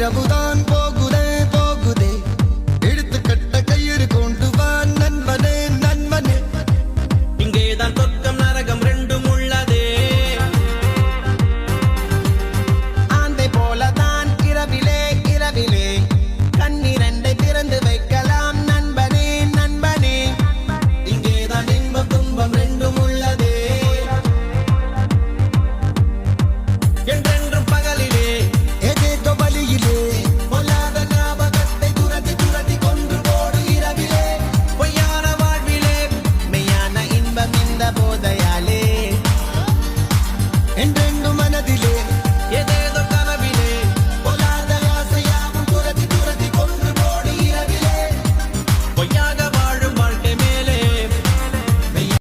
இரவுதான் போகுதே போகுதே எடுத்துக்கட்ட கயிறு கொண்டு வா நண்பனே நண்பனே இங்கேதான் சொர்க்கம் நரகம் ரெண்டும் உள்ளதே ஆந்தை போலதான் இரவிலே இரவிலே கண்ணிரண்டை திறந்து வைக்கலாம் நண்பனே நண்பனே இங்கேதான் இன்பம் துன்பம் ரெண்டும் உள்ளதே என்றென்றும் பகலிலே ஏதேதோ வழியிலே பொல்லாத ஞாபகத்தை துரத்தி துரத்தி கொன்று போடு இரவிலே பொய்யான வாழ்விலே மெய்யான இன்பம் இந்த போதை